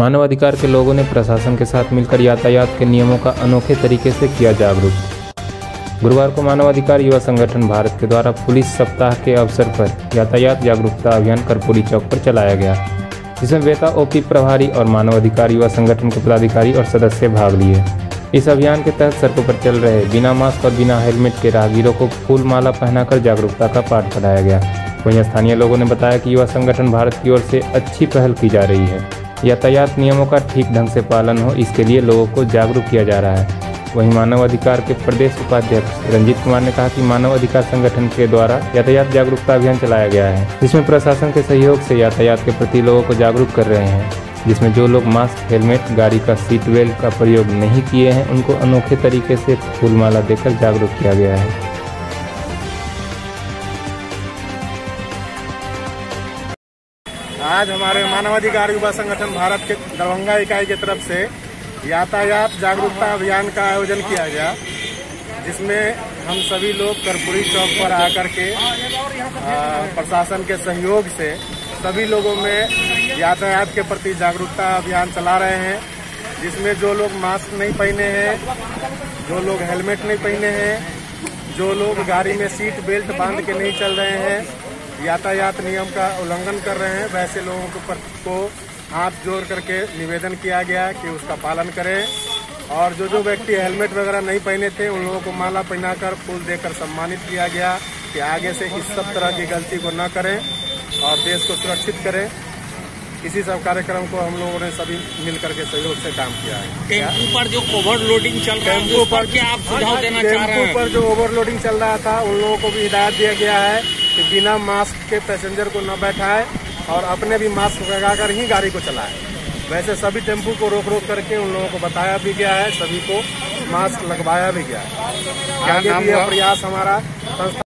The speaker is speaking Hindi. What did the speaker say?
मानवाधिकार के लोगों ने प्रशासन के साथ मिलकर यातायात के नियमों का अनोखे तरीके से किया जागरूक। गुरुवार को मानवाधिकार युवा संगठन भारत के द्वारा पुलिस सप्ताह के अवसर पर यातायात जागरूकता अभियान कर्पूरी चौक पर चलाया गया, जिसमें बेता ओपी प्रभारी और मानवाधिकार युवा संगठन के पदाधिकारी और सदस्य भाग लिए। इस अभियान के तहत सड़कों पर चल रहे बिना मास्क और बिना हेलमेट के राहगीरों को फूल माला पहनाकर जागरूकता का पाठ पढ़ाया गया। वहीं स्थानीय लोगों ने बताया कि युवा संगठन भारत की ओर से अच्छी पहल की जा रही है। यातायात नियमों का ठीक ढंग से पालन हो, इसके लिए लोगों को जागरूक किया जा रहा है। वहीं मानव अधिकार के प्रदेश उपाध्यक्ष रंजीत कुमार ने कहा कि मानव अधिकार संगठन के द्वारा यातायात जागरूकता अभियान चलाया गया है, जिसमें प्रशासन के सहयोग से यातायात के प्रति लोगों को जागरूक कर रहे हैं, जिसमें जो लोग मास्क, हेलमेट, गाड़ी का सीट बेल्ट का प्रयोग नहीं किए हैं, उनको अनोखे तरीके से फूलमाला देकर जागरूक किया गया है। आज हमारे मानवाधिकार युवा संगठन भारत के दरभंगा इकाई की तरफ से यातायात जागरूकता अभियान का आयोजन किया गया, जिसमें हम सभी लोग कर्पूरी चौक पर आकर के प्रशासन के सहयोग से सभी लोगों में यातायात के प्रति जागरूकता अभियान चला रहे हैं, जिसमें जो लोग मास्क नहीं पहने हैं, जो लोग हेलमेट नहीं पहने हैं, जो लोग गाड़ी में सीट बेल्ट बांध के नहीं चल रहे हैं, यातायात नियम का उल्लंघन कर रहे हैं, वैसे लोगों को हाथ जोड़ करके निवेदन किया गया कि उसका पालन करें। और जो व्यक्ति हेलमेट वगैरह नहीं पहने थे, उन लोगों को माला पहनाकर फूल देकर सम्मानित किया गया कि आगे से इस सब तरह की गलती को न करें और देश को सुरक्षित करें। इसी सब कार्यक्रम को हम लोगों ने सभी मिलकर के सहयोग से काम किया है। टेम्पू पर जो ओवरलोडिंग चल रहा है, टेम्पू पर क्या आप सुझाव देना चाह रहे हैं? टेम्पू पर जो ओवरलोडिंग चल रहा था, उन लोगों को भी हिदायत दिया गया है कि बिना मास्क के पैसेंजर को न बैठाए और अपने भी मास्क लगाकर ही गाड़ी को चलाए। वैसे सभी टेम्पू को रोक करके उन लोगों को बताया भी गया है, सभी को मास्क लगवाया भी गया है। आगे भी यह प्रयास हमारा संस्था